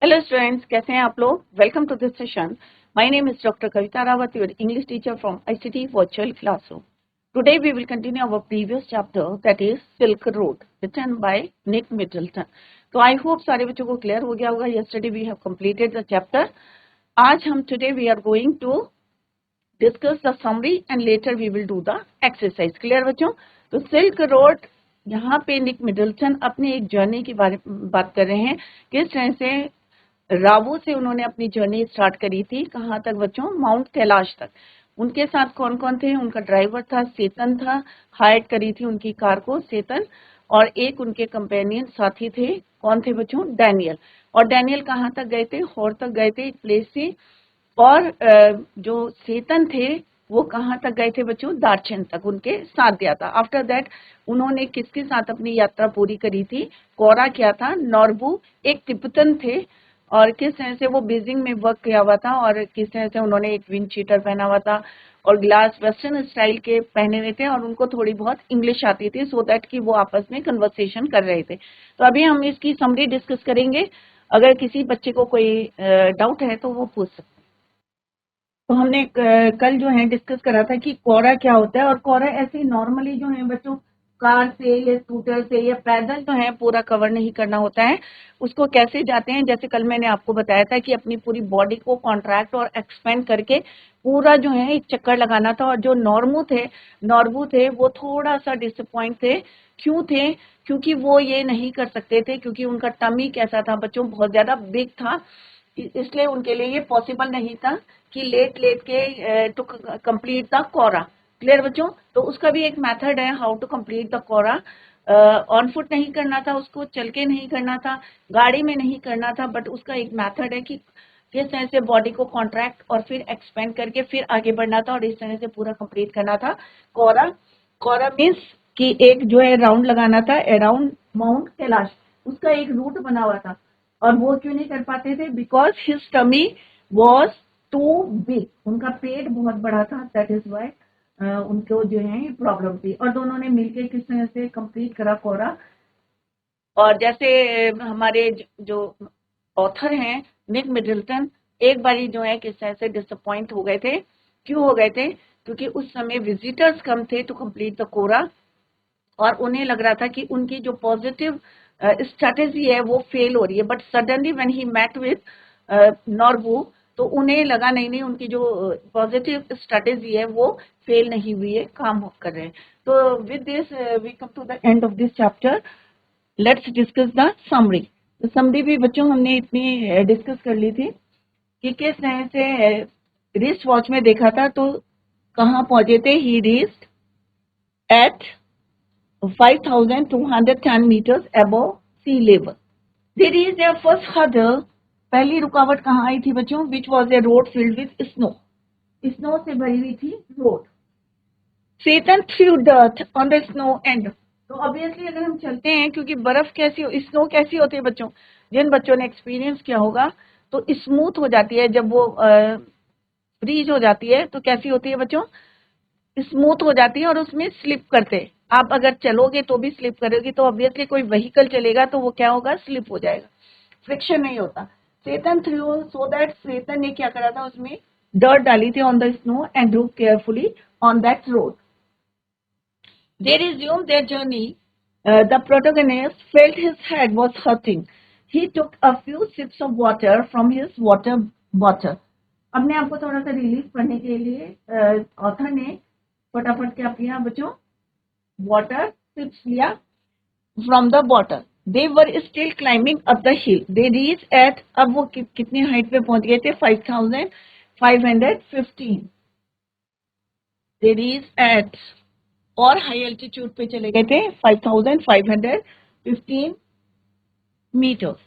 Hello students, कैसे हैं आप लोग। Welcome to this session. My name is doctor Kavita Rawat, your English teacher from ICT virtual classroom. Today we will continue our previous chapter, that is silk road, written by Nick Middleton. तो I hope सारे बच्चों को clear हो गया होगा। Yesterday we have completed the chapter. आज हम today we are going to discuss the summary and later we will do the exercise. Clear बच्चों। तो सिल्क रोड, यहाँ पे निक मिडल्टन अपनी एक जर्नी की बात कर रहे हैं। किस तरह से रावो से उन्होंने अपनी जर्नी स्टार्ट करी थी। कहाँ तक बच्चों? माउंट कैलाश तक। उनके साथ कौन कौन थे? उनका ड्राइवर था सेतन था, हायर करी थी उनकी कार को सेतन, और एक उनके कंपेनियन साथी थे। कौन थे बच्चों? डैनियल। और डैनियल कहाँ तक गए थे? हॉर तक गए थे, एक प्लेस से। और जो सेतन थे वो कहाँ तक गए थे बच्चों? दार्चन तक उनके साथ गया था। आफ्टर दैट उन्होंने किसके साथ अपनी यात्रा पूरी करी थी? कोरा किया था, नॉर्बू एक तिब्बतन थे, और किस तरह से वो बीजिंग में वर्क किया हुआ था, और किस तरह से उन्होंने एक विंड चीटर पहना हुआ था और ग्लास वेस्टर्न स्टाइल के पहने हुए थे, और उनको थोड़ी बहुत इंग्लिश आती थी, सो दैट कि वो आपस में कन्वर्सेशन कर रहे थे। तो अभी हम इसकी समरी डिस्कस करेंगे। अगर किसी बच्चे को कोई डाउट है तो वो पूछ सकते हैं। तो हमने कल जो है डिस्कस करा था कि कोरा क्या होता है। और कोरा ऐसे नॉर्मली जो है बच्चों, कार से या स्कूटर से या पैदल जो है पूरा कवर नहीं करना होता है। उसको कैसे जाते हैं? जैसे कल मैंने आपको बताया था कि अपनी पूरी बॉडी को कॉन्ट्रैक्ट और एक्सपेंड करके पूरा जो है एक चक्कर लगाना था। और जो नॉर्बू थे वो थोड़ा सा डिसअपॉइंट थे। क्यों थे? क्योंकि वो ये नहीं कर सकते थे, क्योंकि उनका टमी कैसा था बच्चों? बहुत ज्यादा बिग था। इसलिए उनके लिए ये पॉसिबल नहीं था कि लेट लेट के to complete the kora. Clear बच्चों। तो उसका भी एक मेथड है how to complete the kora. On foot नहीं करना था उसको, चल के नहीं करना था, गाड़ी में नहीं करना था, बट उसका एक मेथड है कि किस तरह से बॉडी को कॉन्ट्रैक्ट और फिर एक्सपेंड करके फिर आगे बढ़ना था, और इस तरह से पूरा कंप्लीट करना था कोरा। कोरा मीन्स कि एक जो है राउंड लगाना था अराउंड माउंट कैलाश। उसका एक रूट बना हुआ था। और वो क्यों नहीं कर पाते थे? Because his tummy was too big. उनका पेट बहुत बड़ा था, दैट इज वाई उनको जो है प्रॉब्लम थी। और दोनों ने मिलकर किस तरह से कंप्लीट करा कोरा। और जैसे हमारे जो ऑथर हैं निक मिडल्टन, एक बारी जो है किस तरह से डिसअपॉइंट हो गए थे। क्यों हो गए थे? क्योंकि उस समय विजिटर्स कम थे टू कंप्लीट द कोरा, और उन्हें लग रहा था कि उनकी जो पॉजिटिव स्ट्रेटेजी है वो फेल हो रही है। But suddenly when he met with Norbu, तो उन्हें लगा नहीं नहीं, उनकी जो पॉजिटिव स्ट्रेटेजी है वो फेल नहीं हुई है, काम कर रहे हैं। तो with this we come to the end of this chapter. Let's discuss the summary. तो समरी भी बच्चों हमने इतनी डिस्कस कर ली थी कि किस तरह से रिस्ट वॉच में देखा था। तो कहाँ पहुंचे थे? ही reached eight 5,210 meters above sea level. They reached their first hurdle. पहली रुकावट कहाँ आई थी बच्चों? Which was a road filled with snow. Snow से भरी हुई थी road. Satan threw dirt on the snow end. तो ऑब्वियसली अगर हम चलते हैं, क्योंकि बर्फ स्नो कैसी होती है बच्चों? जिन बच्चों ने एक्सपीरियंस किया होगा, तो स्मूथ हो जाती है जब वो फ्रीज हो जाती है। तो कैसी होती है बच्चों? स्मूथ हो जाती है और उसमें स्लिप करते हैं। आप अगर चलोगे तो भी स्लिप करोगे, तो ऑब्वियसली कोई व्हीकल चलेगा तो वो क्या होगा? स्लिप हो जाएगा, फ्रिक्शन नहीं होता। सेतन थ्रू, सो दैट सेतन ने क्या करा था? उसमें डर्ट डाली थी on the snow and Drew carefully on that road. They resumed their journey. The protagonist felt his head was hurting. He took a few sips of water from his water bottle. अपने आप को थोड़ा सा relief करने के लिए author ने फटाफट क्या किया बच्चों? वाटर सिप्स लिया from the bottle. They were still climbing up the hill. They reach at, अब वो कितनी हाइट पे पहुंच गए थे? 5,515। दे रीच एट, और हाई एल्टीट्यूड पे चले गए थे, 5,515 meters.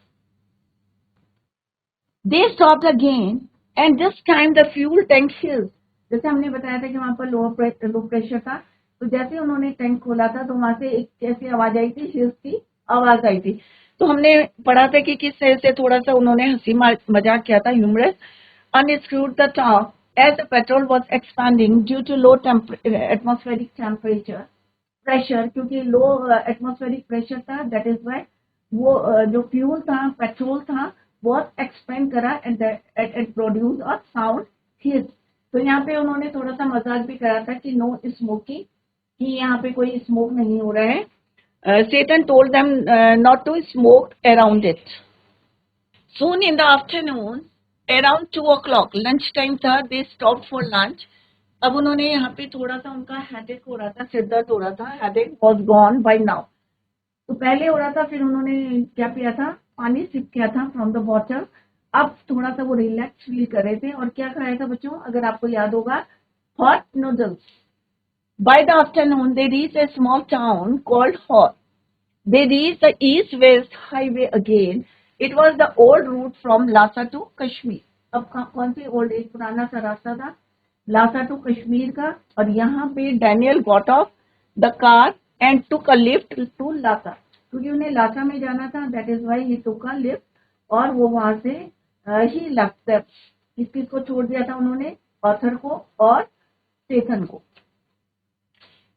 They stopped again and this time the fuel tank filled. जैसे हमने बताया था कि वहां पर लो प्रेशर था, तो जैसे उन्होंने टैंक खोला था तो वहां से एक कैसी आवाज आई थी? हिल्स की आवाज आई थी। तो हमने पढ़ा था कि किस तरह से थोड़ा सा उन्होंने हंसी मजाक किया था, humerus. Unscrewed the top as the petrol was expanding due to low atmospheric temperature pressure, क्योंकि लो एटमॉस्फेरिक प्रेशर था, दैट इज वाई वो जो फ्यूल था, पेट्रोल था, बहुत एक्सपेंड करा एंड प्रोड्यूस और साउंड हिज। तो यहाँ पे उन्होंने थोड़ा सा मजाक भी करा था कि नो स्मोकिंग, कि यहाँ पे कोई स्मोक नहीं हो रहा है. Satan told them not to smoke around it. Soon in the afternoon, around 2 o'clock, lunch time था, they stopped for lunch. अब उन्होंने यहाँ पे थोड़ा सा उनका हेडेक हो रहा था, सिर दर्द हो रहा था. Headache was gone by now. तो पहले हो रहा था, फिर उन्होंने क्या पिया था, पानी सिप किया था फ्रॉम द बॉटल. अब थोड़ा सा वो रिलैक्स फील कर रहे थे. और क्या खाया था बच्चों, अगर आपको याद होगा, hot noodles. By the afternoon, they reached a small town called Hor. They reached the east-west highway again. It was the old route from Lhasa to Kashmir. अब कौन सी ओल्ड, एक पुराना सा रास्ता था लासा टू कश्मीर का. और यहाँ पे Daniel got off the car and took a lift to Lhasa, क्योंकि उन्हें लासा में जाना था. That is why he took a lift. और वो वहां से ही लेफ्ट. किसको छोड़ दिया था उन्होंने, ऑथर को और सेथन को.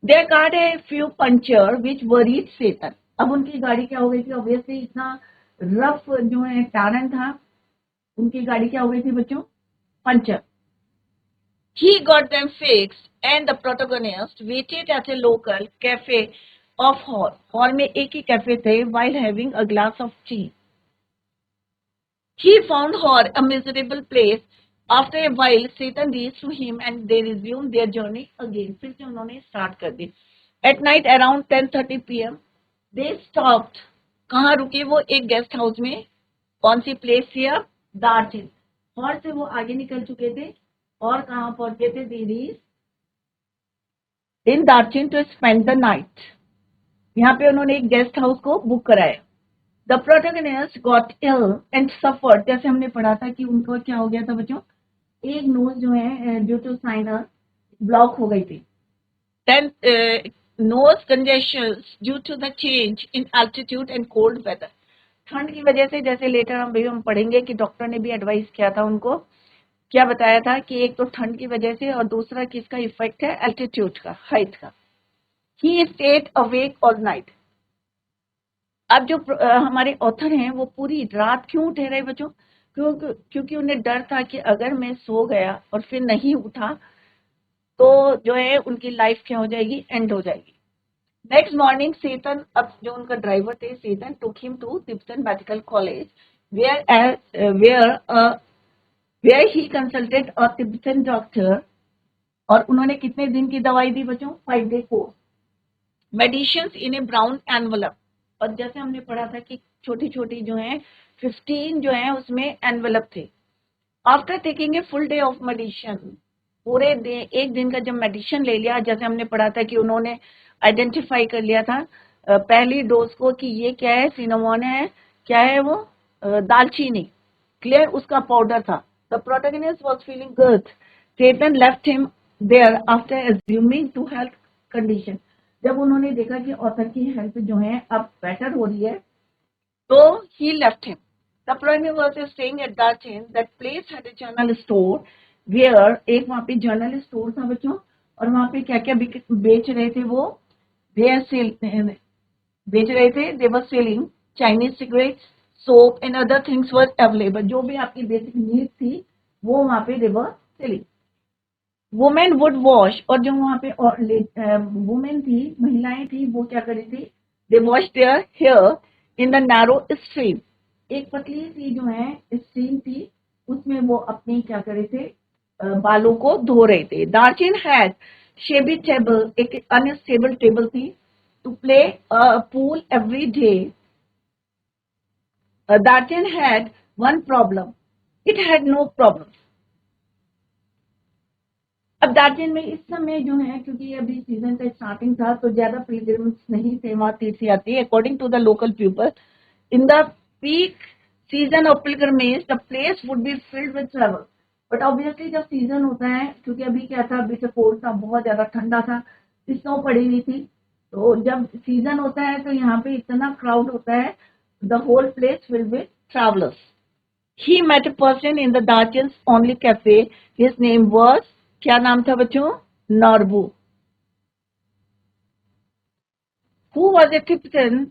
They got a few puncture which worried Satan. अब उनकी गाड़ी क्या हो गई थी, ऑब्वियसली इतना रफ जो है टारन था, उनकी गाड़ी क्या हो गई थी बच्चों, puncture. He got them fixed and the protagonist waited at a local cafe of Hor. Hor में एक ही कैफे थे, while having a glass of tea. He found Hor a miserable place. After a while, Satan reached to him and they resumed their journey again. फिर से उन्होंने start कर दी. At night around 10:30 p.m. they stopped. कहाँ रुके वो, एक guest house में. कौन सी प्लेस थी अब, दार्जिलिंग. हॉर से वो आगे निकल चुके थे और कहाँ पहुंचे थे, दीदीज in Darjeeling to spend the night. यहाँ पे उन्होंने एक गेस्ट हाउस को बुक कराया. The protagonist got ill and suffered. जैसे हमने पढ़ा था कि उनको क्या हो गया था बच्चों, एक नोज जो है ड्यू टू साइनस ब्लॉक हो गई थी. Then nose congestion due to the change in altitude and cold weather. ठंड की वजह से, जैसे लेटर हम पढ़ेंगे कि डॉक्टर ने भी एडवाइस किया था उनको, क्या बताया था कि एक तो ठंड की वजह से और दूसरा किसका इफेक्ट है, एल्टीट्यूड का, हाइट का. He stayed awake all night. अब जो हमारे ऑथर हैं वो पूरी रात क्यों ठहरे बच्चों, क्योंकि उन्हें डर था कि अगर मैं सो गया और फिर नहीं उठा तो जो है उनकी लाइफ क्या हो जाएगी, एंड हो जाएगी. नेक्स्ट मॉर्निंग सेतन, अब जो उनका ड्राइवर थे Tsetan, took him to Tibetan medical college where he consulted a Tibetan doctor. और उन्होंने कितने दिन की दवाई दी बच्चों, 5 day course. Medicines in a brown envelope. और जैसे हमने पढ़ा था कि छोटी छोटी जो है 15 जो है उसमें एनवलप थे. After taking a full day of medicine, पूरे एक दिन का जब मेडिसिन ले लिया, जैसे हमने पढ़ा था कि उन्होंने आइडेंटिफाई कर लिया था पहली डोज को कि ये क्या है, सिनेमोन है, क्या है वो, दालचीनी, क्लियर, उसका पाउडर था. The protagonist was feeling good. Tsetan left him there after assuming to health condition. जब उन्होंने देखा कि ऑथर की हेल्थ जो है अब बेटर हो रही है, तो he left him. The primary was staying at that inn. That place had a general store where एक वहाँ पे जनरल स्टोर था बच्चों. और वहाँ पे क्या क्या बेच रहे थे वो, बेच रहे थे, they were selling Chinese cigarettes, soap and other things were available. जो भी आपकी बेसिक नीड थी वो वहाँ पे they were selling. Women would wash. और जो वहाँ पे वुमेन थी, महिलाएं थी, वो क्या करी थी, दे wash their here in the narrow stream. एक पतली सी जो है स्ट्रीम थी, उसमें वो अपनी क्या करे थे, बालों को धो रहे थे. दार्जिन हैड शेबी टेबल, एक अनस्टेबल टेबल थी, to play pool every day. दार्जिन had one problem, it had no problem. अब दार्जिलिंग में इस समय जो है, क्योंकि अभी सीजन का स्टार्टिंग था तो ज्यादा पिलग्रिम्स नहीं थे वहां तीर्थयात्री. According to the local people, in the peak season of pilgrimage the place would be filled with travel. But obviously जब सीजन होता है, क्योंकि अभी क्या था, अभी से कोल्ड था, बहुत ज्यादा ठंडा था, स्नो पड़ी हुई थी, तो जब सीजन होता है तो यहाँ पे इतना क्राउड होता है, the whole place filled with travellers. He met a person in the Darjan's only cafe. His name was, क्या नाम था बच्चों, Norbu. Who was a Tibetan,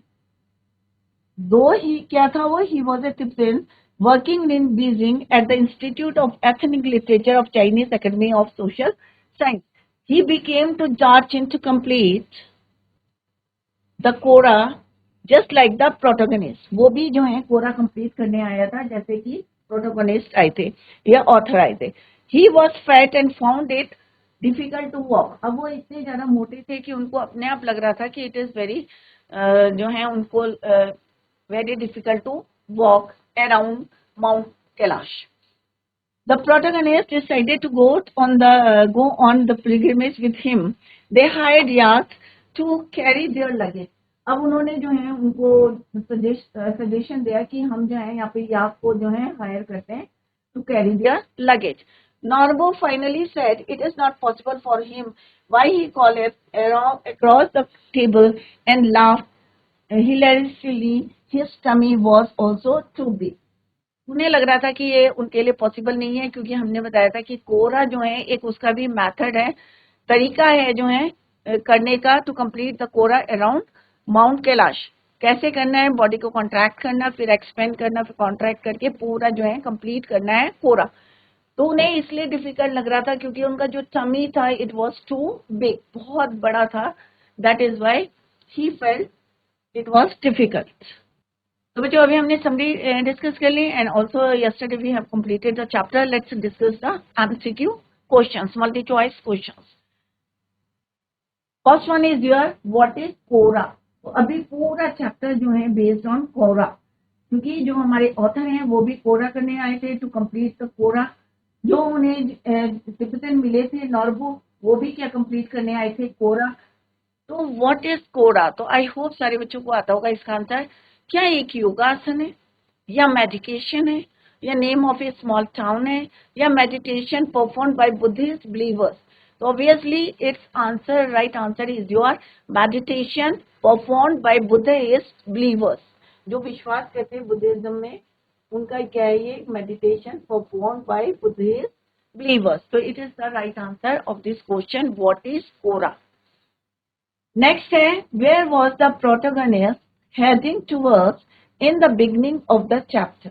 दो ही क्या था वो, he was a Tibetan, working in Beijing at the Institute of Ethnic Literature of Chinese Academy of Social Science. He became to Darchin to complete the Quora just like the protagonist. वो भी जो है कोरा complete करने आया था जैसे कि protagonist आए थे या ऑथर आए थे. He was fat and found it difficult to walk. अब वो इतने ज्यादा मोटे थे कि उनको अपने आप लग रहा था कि इट इज वेरी जो है उनको very difficult to walk around Mount Kailash. The protagonist decided to go on the pilgrimage with him. They hired yachts to carry their luggage. अब उन्होंने जो है उनको सजेशन दिया कि हम जो है यहाँ पे याक को जो है हायर करते हैं to carry their luggage. Norbo finally said it is not possible for him. Why he called across the table and laughed hilariously. His tummy was also too big. उन्हें लग रहा था कि ये उनके लिए पॉसिबल नहीं है क्योंकि हमने बताया था कि कोरा जो है एक उसका भी मेथड है, तरीका है जो है करने का to complete the kora around Mount Kailash. कैसे करना है, बॉडी को कॉन्ट्रैक्ट करना, फिर एक्सपेंड करना, फिर कॉन्ट्रैक्ट करके पूरा जो है कंप्लीट करना है कोरा. तो उन्हें इसलिए डिफिकल्ट लग रहा था क्योंकि उनका जो टमी था इट वॉज टू बिग, बहुत बड़ा था. That is why he felt it was difficult. तो बच्चों अभी हमने समरी डिस्कस कर ली and also yesterday we have completed the chapter. Let's discuss the MCQ questions, multi choice questions. First one is your what is kora. तो अभी पूरा chapter जो है बेस्ड ऑन कोरा क्योंकि जो हमारे ऑथर हैं वो भी कोरा करने आए थे टू कंप्लीट द कोरा. जो उन्हें तिब्बतन मिले थे नॉर्बो वो भी क्या कंप्लीट करने आए थे कोरा. तो व्हाट इज कोरा, तो आई होप सारे बच्चों को आता होगा इसका आंसर. क्या एक योगासन है या मेडिकेशन है या name of a small town है या meditation perform by Buddhist believers. तो obviously it's answer, right answer is your meditation perform by Buddhist believers. जो विश्वास करते हैं बुद्धिज्म में उनका क्या है ये meditation perform by Buddhist believers. तो it is the right answer of this question what is kora. Next है where was the protagonist heading towards in the beginning of the chapter.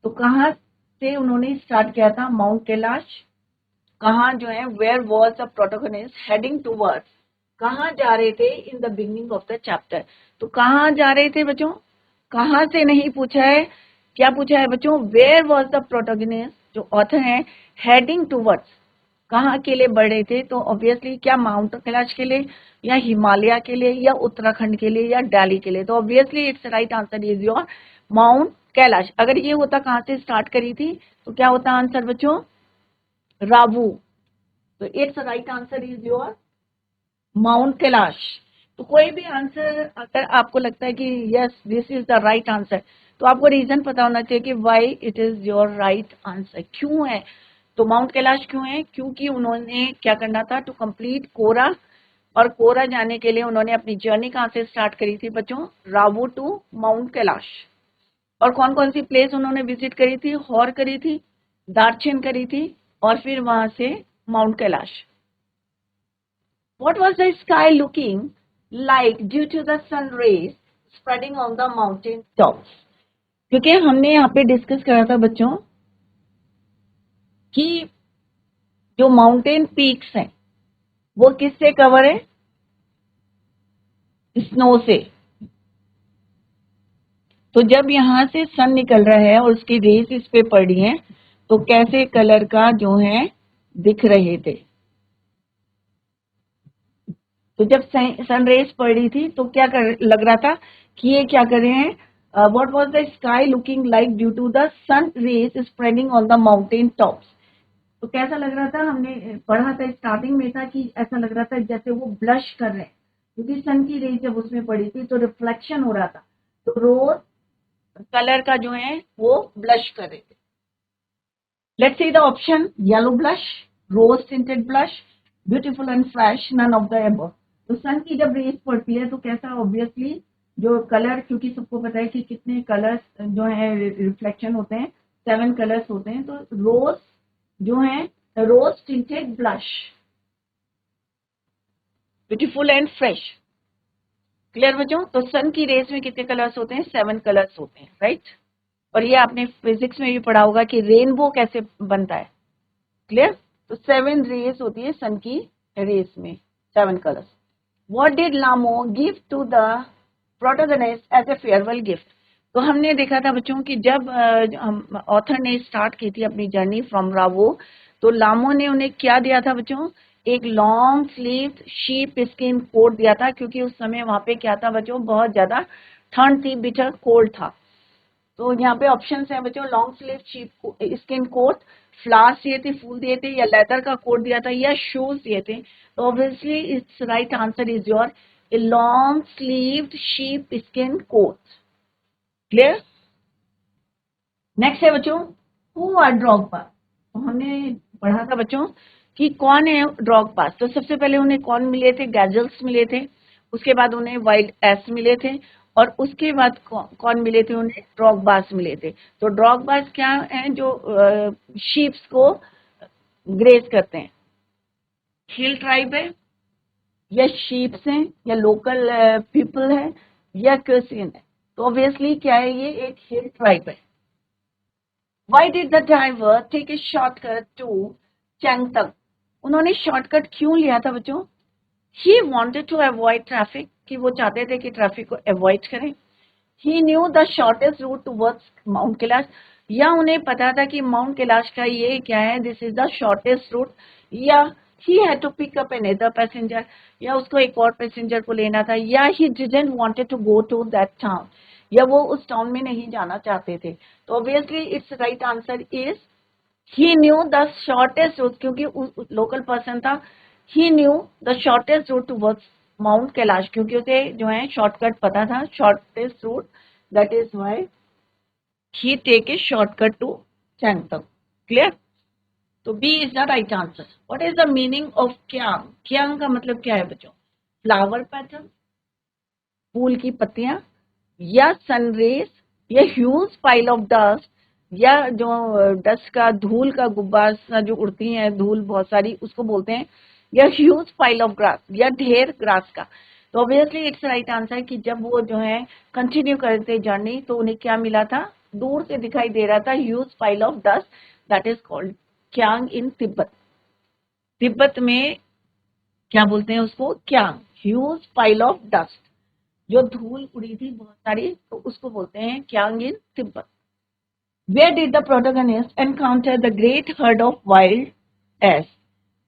तो कहाँ से उन्होंने स्टार्ट किया था, माउंट कैलाश. कहाँ जो है where was the protagonist heading towards, कहाँ जा रहे थे in the beginning of the chapter. तो कहाँ जा रहे थे बच्चों, कहाँ से नहीं पूछा है, क्या पूछा है बच्चों, where was the protagonist जो ऑथर है heading towards, कहाँ के लिए बढ़ रहे थे. तो ऑब्वियसली क्या माउंट कैलाश के लिए या हिमालय के लिए या उत्तराखंड के लिए या दिल्ली के लिए. तो obviously it's right answer is your mount Kailash. अगर ये होता कहाँ से स्टार्ट करी थी तो क्या होता आंसर बच्चों, रावू. तो it's right answer is your mount Kailash. तो कोई भी आंसर अगर आपको लगता है कि yes this is the right answer तो आपको रीजन पता होना चाहिए कि why it is your right answer, क्यों है. तो माउंट कैलाश क्यों है, क्योंकि उन्होंने क्या करना था टू कंप्लीट कोरा. और कोरा जाने के लिए उन्होंने अपनी जर्नी कहाँ से स्टार्ट करी थी बच्चों, रावू टू माउंट कैलाश. और कौन कौन सी प्लेस उन्होंने विजिट करी थी, हॉर करी थी, दार्चन करी थी और फिर वहां से mount Kailash. What was the sky looking like due to the sun rays spreading on the mountain tops? क्योंकि हमने यहाँ पे डिस्कस करा था बच्चों कि जो माउंटेन पीक्स हैं वो किससे कवर है, स्नो से. तो जब यहाँ से सन निकल रहा है और उसकी रेस इस पे पड़ी है तो कैसे कलर का जो है दिख रहे थे. तो जब सन रेस पड़ी थी तो क्या लग रहा था कि ये क्या कर रहे हैं, what was the sky looking like due to the sun rays spreading on the mountain tops. तो कैसा लग रहा था, हमने पढ़ा था स्टार्टिंग में था कि ऐसा लग रहा था जैसे वो ब्लश कर रहे हैं क्योंकि सन की रेस जब उसमें पड़ी थी तो रिफ्लेक्शन हो रहा था. तो रोज कलर का जो है वो ब्लश कर रहे थे. Let's see the option, yellow blush, rose tinted blush, beautiful and fresh, none of the above. तो सन की जब रेस पड़ती है तो कैसा, ऑब्वियसली जो कलर, क्योंकि सबको पता है कि कितने कलर्स जो है रिफ्लेक्शन होते हैं, 7 कलर्स होते हैं. तो रोज जो है rose tinted blush, beautiful and fresh. Clear बच्चों. तो सन की रेस में कितने कलर्स होते हैं, 7 कलर्स होते हैं, राइट. और ये आपने फिजिक्स में भी पढ़ा होगा कि रेनबो कैसे बनता है, क्लियर। तो 7 रेस होती है सन की रेस में, 7 colours. What did Lhamo give to the protagonist as a farewell gift. तो हमने देखा था बच्चों कि जब ऑथर ने स्टार्ट की थी अपनी जर्नी फ्रॉम रावो, तो लामो ने उन्हें क्या दिया था बच्चों, एक long sleeve sheep skin coat दिया था, क्योंकि उस समय वहां पे क्या था बच्चों, बहुत ज्यादा ठंड थी, बिटर कोल्ड था। तो यहाँ पे ऑप्शंस है बच्चों, long sleeve sheep skin coat, flowers दिए थे, फूल दिए थे, या लेदर का कोट दिया था, या शूज दिए थे। तो obviously it's right answer is your a long sleeved sheep skin coat, clear. Next है बच्चों, हु आर ड्रॉगपा। तो हमने पढ़ा था बच्चों कि कौन है ड्रॉगपा। तो सबसे पहले उन्हें कौन मिले थे, गैजल्स मिले थे, उसके बाद उन्हें वाइल्ड एस मिले थे, और उसके बाद कौन मिले थे, उन्हें ड्रॉगबास मिले थे। तो ड्रॉगबास क्या है, जो शीप्स को ग्रेज करते हैं। हिल ट्राइब है, या शीप्स हैं, या लोकल पीपल है, या क्रिश्चियन है। तो ऑब्वियसली क्या है, ये एक हिल ट्राइब है। Why did the driver take a shortcut to Changtang? उन्होंने शॉर्टकट क्यों लिया था बच्चों? He wanted to avoid traffic, कि वो चाहते थे कि ट्रैफिक को अवॉइड करें। He knew the shortest route towards Mount Kailash, या उन्हें पता था कि माउंट कैलाश का ये क्या है, this is the shortest root, या he had to pick up another passenger, या उसको एक और पैसेंजर को लेना था, या he didn't wanted to go to that town, या वो उस टाउन में नहीं जाना चाहते थे। तो obviously it's right answer is he knew the shortest route, क्योंकि लोकल पर्सन था। He knew the shortest route towards Mount Kailash, क्योंकि उसे जो है शॉर्टकट पता था, shortest route, that is why he take a shortcut to चैंगतक, क्लियर। तो B is the right answer. What is the meaning of kiang. Kiang का मतलब क्या है बच्चों, फ्लावर पैटर्न, फूल की पत्तियां, या सनरेज, या ह्यूज पाइल ऑफ डस्ट, या जो डस्ट का धूल का गुब्बार जो उड़ती है धूल बहुत सारी, उसको बोलते हैं, या ह्यूज पाइल ऑफ ग्रास, या ढेर ग्रास का। तो ऑब्वियसली इट्स राइट आंसर कि जब वो जो है कंटिन्यू करते जर्नी, तो उन्हें क्या मिला था, दूर से दिखाई दे रहा था huge pile of dust, that is called kiang in Tibet. Tibet में क्या बोलते हैं उसको, kiang, huge pile of dust, जो धूल उड़ी थी बहुत सारी, तो उसको बोलते हैं kiang in Tibet. Where did the protagonist encounter the great herd of wild ass.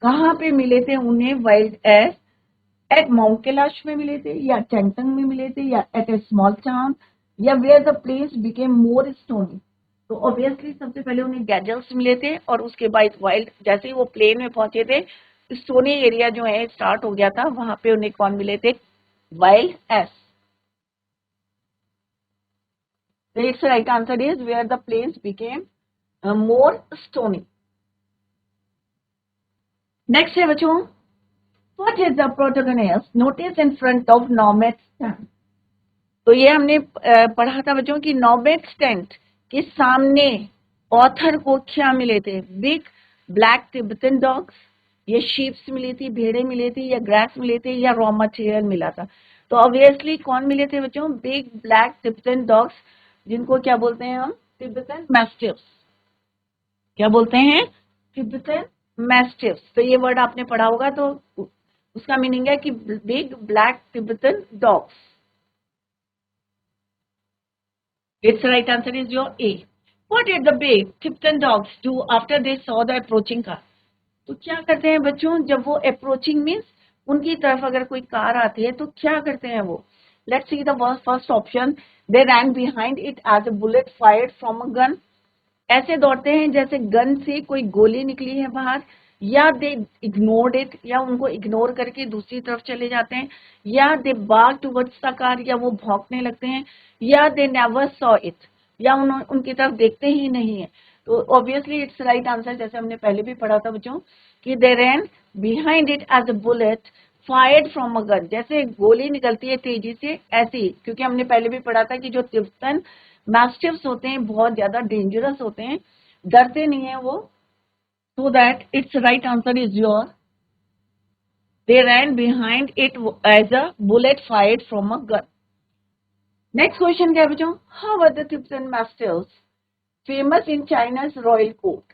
कहाँ पे मिले थे उन्हें wild ass, at Mount Kailash में मिले थे, या चैंगतंग में मिले थे, या एट ए स्मॉल टाउन, या where the place became more stony. तो ऑब्वियसली सबसे पहले उन्हें गैजल्स मिले थे, और उसके बाद वाइल्ड, जैसे ही वो प्लेन में पहुंचे थे, स्टोनी एरिया जो है स्टार्ट हो गया था, वहां पे उन्हें कौन मिले थे, wild ass. So its right answer is where the plains became more stony. Next है बच्चों, what is the protagonist notice in front of Nomad's tent? तो ये हमने पढ़ा था बच्चों कि Nomad's tent के सामने ऑथर को क्या मिले थे, बिग ब्लैक तिब्बतन डॉग्स, ये शीप्स मिली थी, भेड़े मिले थे, या ग्रास मिले थे, या रॉ मटेरियल मिला था। तो ऑब्वियसली कौन मिले थे बच्चों, बिग ब्लैक तिब्बतन डॉग्स, जिनको क्या बोलते हैं हम, तिब्बतन मैस्टिफ्स। क्या बोलते हैं, तिब्बतन मैस्टिफ्स। तो ये वर्ड आपने पढ़ा होगा, तो उसका मीनिंग है कि big black Tibetan dogs. It's right answer is your A. What did the big Tibetan dogs do after they saw the approaching car. तो क्या करते हैं बच्चों, जब वो अप्रोचिंग मीन्स उनकी तरफ अगर कोई कार आती है, तो क्या करते हैं वो, let's see the first option, they ran behind it as a bullet fired from a gun. ऐसे दौड़ते हैं जैसे गन से कोई गोली निकली है बाहर, या दे इग्नोर्ड इट, या उनको इग्नोर करके दूसरी तरफ चले जाते हैं, या दे बाग टुवर्ड्स द कार, या वो भौंकने लगते हैं, या दे नेवर सॉ इट, या उनकी तरफ देखते ही नहीं है। तो ऑब्वियसली इट्स राइट आंसर, जैसे हमने पहले भी पढ़ा था बच्चों कि they ran behind it as a bullet fired from a gun, जैसे गोली निकलती है तेजी से, ऐसे ही, क्योंकि हमने पहले भी पढ़ा था कि जो तिब्बतन मैस्टिफ्स होते हैं बहुत ज्यादा डेंजरस होते हैं, डरते नहीं है वो। So that it's right answer is your, they ran behind it as a bullet fired from a gun. Next question क्या है बच्चों, how were the Tibetan mastiffs famous in China's royal court.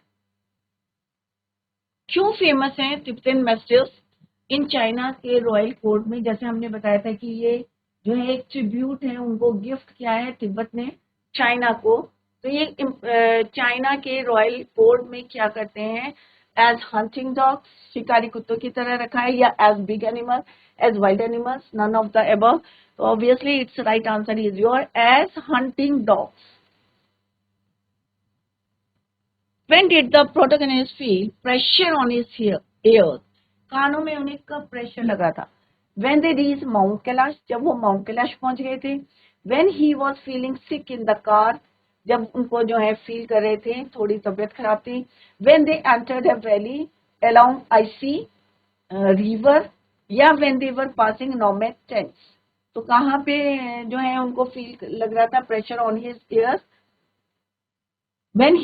क्यों फेमस है तिब्बतन मैस्टिफ्स इन चाइना के royal court में? जैसे हमने बताया था कि ये जो है एक ट्रिब्यूट है, उनको गिफ्ट किया है तिब्बत ने चाइना को। तो ये चाइना के रॉयल कोर्ट में क्या करते हैं? एज हंटिंग डॉग्स, शिकारी कुत्तों की तरह रखा है, या as big animal, as wild animals, none of the above. तो obviously it's right answer is your as hunting dogs. When did the protagonist feel pressure on his ears? कानों में उन्हें कब प्रेशर लगा था? When they reached Mount Kailash, जब वो mount Kailash पहुंच गए थे। When he was feeling sick in the car, जब उनको जो है फील कर रहे थे, थोड़ी तबीयत खराब थी। When they entered a valley along icy river, या when they were passing nomad tents। तो कहाँ पे जो है उनको फील लग रहा था pressure on his ears? When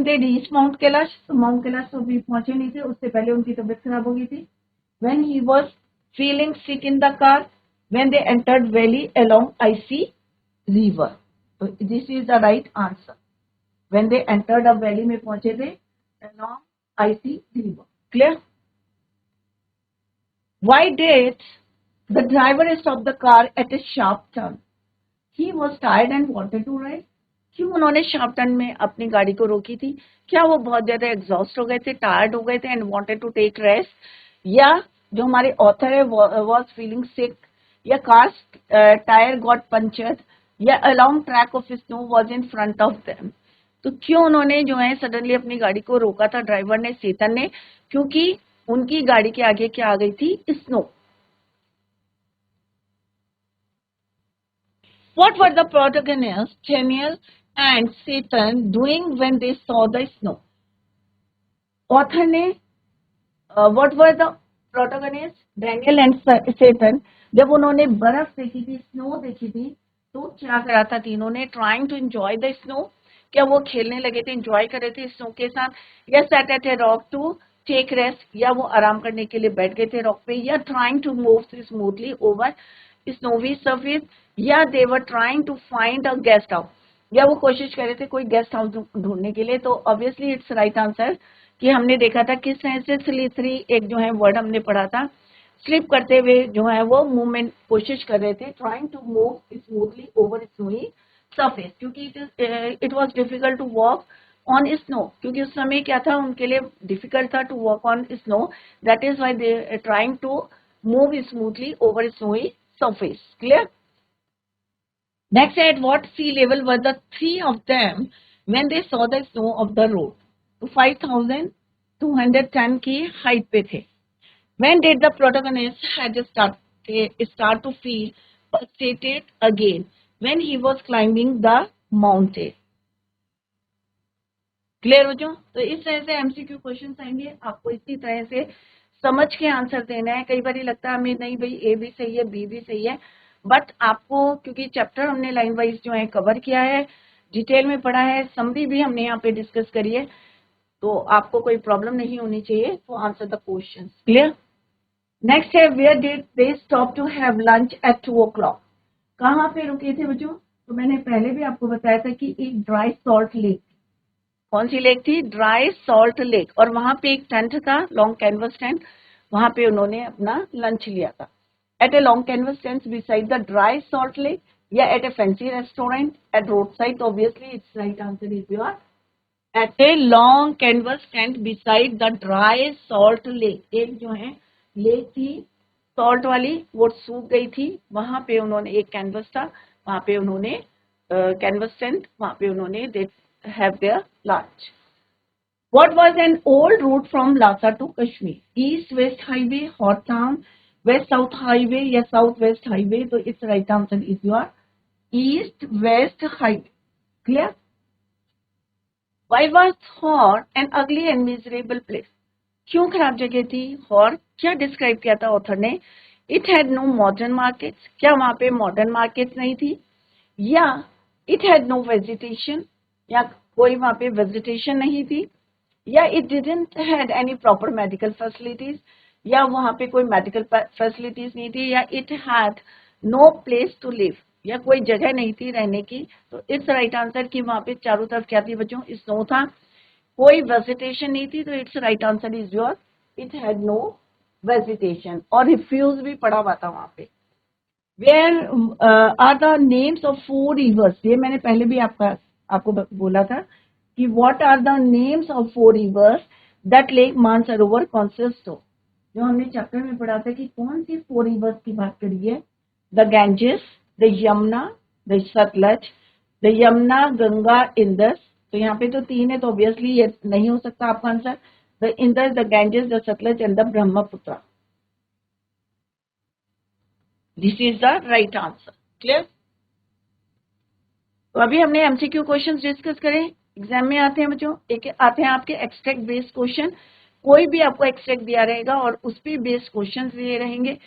they reached Mount Kailash, तो माउंट कैलाश तो भी पहुंचे नहीं थे, उससे पहले उनकी तबीयत खराब हो गई थी। When he was feeling sick in the car, when they entered valley along icy river। तो this is the right answer। When they entered a valley में पहुंचे थे along icy river। Clear? Why did the driver stop the car at a sharp turn? He was tired and wanted to ride। क्यों उन्होंने sharp turn में अपनी गाड़ी को रोकी थी? क्या वो बहुत ज्यादा एग्जॉस्ट हो गए थे, टायर्ड हो गए थे and wanted to take rest, या जो हमारे ऑथर है वाज फीलिंग सिक, या कार टायर गॉट पंचर्ड, या a long track of snow was in front of them. तो क्यों उन्होंने जो है सडनली अपनी गाड़ी को रोका था ड्राइवर ने, चेतन ने? क्योंकि उनकी गाड़ी के आगे क्या आ गई थी? Snow. What were the protagonists, Daniel and Satan, doing when they saw the snow? Author ने what were the protagonists, Daniel and Satan, जब उन्होंने बर्फ देखी थी, स्नो देखी थी, तो क्या करा था तीनों ने? Trying to enjoy the snow. क्या वो खेलने लगे थे, एंजॉय कर रहे थे स्नो के साथ, या sat at a rock to take rest, या वो आराम करने के लिए बैठ गए थे रॉक पे, या trying to move smoothly over snowy surface, या they were trying to find a guest house, या वो कोशिश कर रहे थे कोई गेस्ट हाउस ढूंढने के लिए। तो ऑब्वियसली इट्स राइट आंसर कि हमने देखा था किस तरह से स्लीथरी एक जो है वर्ड हमने पढ़ा था, स्लिप करते हुए जो है वो मूवमेंट कोशिश कर रहे थे, trying to move smoothly over snowy surface, क्योंकि it was difficult to walk on snow, क्योंकि उस समय क्या था उनके लिए डिफिकल्ट था to walk on snow, that is why they trying to move smoothly over snowy surface. Clear? Next, at what sea level were the three of them when they saw the snow of the road? तो 5,210 की height पे थे। When did the protagonist had start to feel frustrated again? When he was climbing the mountain। Clear हो जो? तो इस तरह से एमसीक्यू क्वेश्चन आएंगे, आपको इसी तरह से समझ के आंसर देना है। कई बार लगता है हमें नहीं भाई ए भी सही है बी भी सही है, बट आपको क्योंकि चैप्टर हमने लाइन वाइज जो है कवर किया है, डिटेल में पढ़ा है, समरी भी हमने यहाँ पे डिस्कस करी है, तो आपको कोई प्रॉब्लम नहीं होनी चाहिए तो answer the question. Clear? Next है where did they stop to have lunch at 2 o'clock। कहाँ पे रुके थे बच्चों? तो मैंने पहले भी आपको बताया था कि एक ड्राई सॉल्ट लेक, कौन सी लेक थी? ड्राई सॉल्ट लेक, और वहां पे एक टेंट था, लॉन्ग कैनवस टेंट, वहां पे उन्होंने अपना लंच लिया था। At a long canvas tent beside the dry salt lake, या at a fancy restaurant at road side. Obviously it's right answer is your at a long canvas tent beside the dry salt lake. एक जो है lake थी salt वाली, वो सूख गई थी, वहां पे उन्होंने एक कैनवस था, वहां पे उन्होंने कैनवस टेंट, वहां पे उन्होंने have their lunch। What was an old route from Lhasa to Kashmir? East West Highway, Hortown, West South Highway या South West Highway? तो its right answer is your East West Highway। Clear? Why was Hor an ugly and miserable place? क्यों खराब जगह थी horror? क्या describe किया था author ने? It had know modern markets, क्या वहां पे मॉडर्न मार्केट्स नहीं थी? या इट हैड नो वेजिटेशन, या कोई वहां पे वेजिटेशन नहीं थी? या it didn't had any proper medical facilities, या वहां पे कोई मेडिकल फैसिलिटीज नहीं थी? या it had no place to live, या कोई जगह नहीं थी रहने की, तो इट्स राइट आंसर कि वहां पे चारों तरफ क्या थी बच्चों, स्नो था, कोई वेजिटेशन नहीं थी, तो it's right answer is your it had no vegetation. और रिफ्यूज भी पड़ा हुआ था वहां पे। Where are the names of 4 rivers, ये मैंने पहले भी आपको बोला था कि what are the names of 4 rivers that lake Mansarovar consist of. जो हमने चैप्टर में पढ़ा था कि कौन सी 4 रिवर्स की बात करी है, the Ganges, the Yamuna, the Sutlej, the Yamuna, Ganga, Indus. तो यहाँ पे तो 3 है, तो ऑब्वियसली ये नहीं हो सकता आपका answer. The Indus, the Ganges, the Sutlej and the Brahmaputra. This is the right answer. Clear? तो अभी हमने एमसीक्यू क्वेश्चंस डिस्कस करें। एग्जाम में आते हैं बच्चों, एक आते हैं आपके एक्सट्रैक्ट बेस्ड क्वेश्चन। कोई भी आपको एक्सट्रैक्ट दिया रहेगा और उस पर बेस्ड क्वेश्चंस दिए रहेंगे।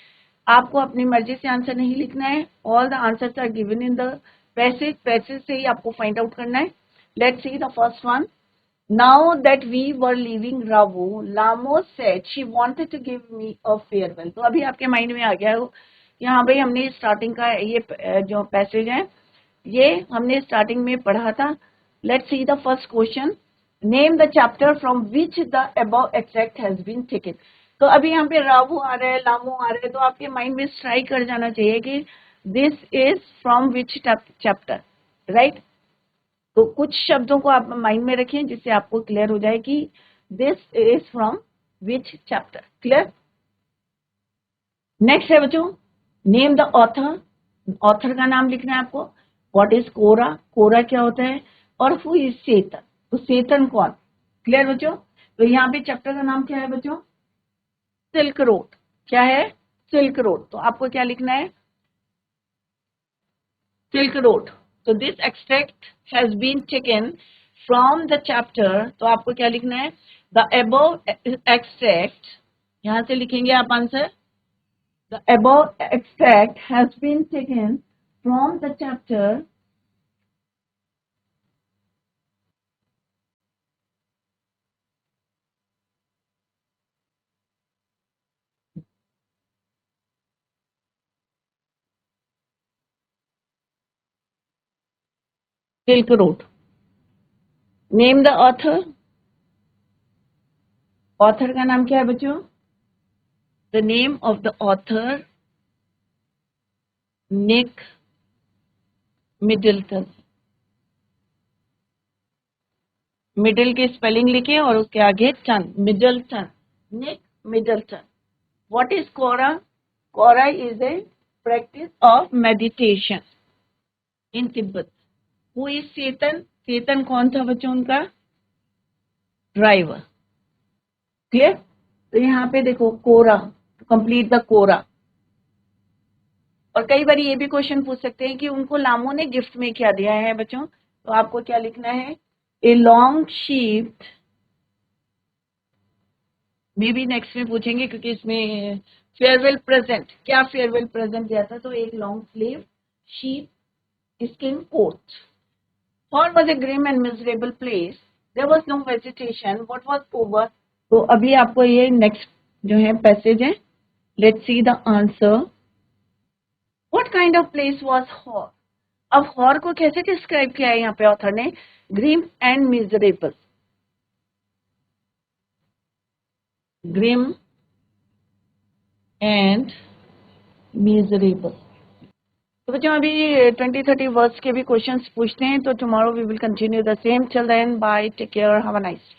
आपको अपनी मर्जी से आंसर नहीं लिखना है। All the answers are given in the passage, passage से ही आपको फाइंड आउट करना है। Let's see the first one. Now that we were living Rawu, Lamo said she wanted to give me a farewell. तो अभी आपके mind में आ गया हो कि हाँ भाई, हमने स्टार्टिंग का ये जो पैसेज है ये हमने स्टार्टिंग में पढ़ा था। Let's see the first question. Name the chapter from which the above extract has been taken. तो अभी यहाँ पे रावू आ रहा है, लामू आ रहा है, तो आपके माइंड में स्ट्राइक कर जाना चाहिए कि this is from which chapter, right. तो कुछ शब्दों को आप माइंड में रखें जिससे आपको क्लियर हो जाए कि this is from which chapter. Clear? Next है बच्चों, नेम द ऑथर। ऑथर का नाम लिखना है आपको। व्हाट इज कोरा, कोरा क्या होता है, और हु इज चेतन, तो चेतन कौन। क्लियर बच्चों? तो यहाँ पे चैप्टर का नाम क्या है बच्चों, सिल्क रोड। क्या है? Silk road. तो आपको क्या लिखना है, सिल्क रोड। तो this extract has been taken from the chapter, तो आपको क्या लिखना है, द अबव एक्सट्रैक्ट। यहां से लिखेंगे आप answer, the above extract has been taken from the chapter Silk Road. Name the author. Author का नाम क्या है बच्चों? The name of the author Nick Middleton. Middle की स्पेलिंग लिखे और उसके आगे ton, Middleton, Nick Middleton. What is kora? Kora is a practice of meditation in Tibet. Who is Chetan? Chetan कौन था बच्चों उनका? ड्राइवर। क्लियर? तो यहाँ पे देखो कोरा, कंप्लीट द कोरा। और कई बार ये भी क्वेश्चन पूछ सकते हैं कि उनको लामो ने गिफ्ट में क्या दिया है बच्चों, तो आपको क्या लिखना है, a long sheep. May be next में पूछेंगे क्योंकि इसमें फेयरवेल प्रेजेंट, क्या फेयरवेल प्रेजेंट दिया था, तो एक long sleeve sheep skin coat. Hor was a grim and miserable place, there was no vegetation, what was over. तो अभी आपको ये नेक्स्ट जो है पैसेज है, let's see the answer. What kind of place was Hor. अब Hor को कैसे डिस्क्राइब किया है यहाँ पे ऑथर ने, grim and miserable, grim and miserable. तो बच्चों अभी 20-30 वर्ड्स के भी क्वेश्चंस पूछते हैं, तो tomorrow we will continue the same. Till then bye, take care, have a nice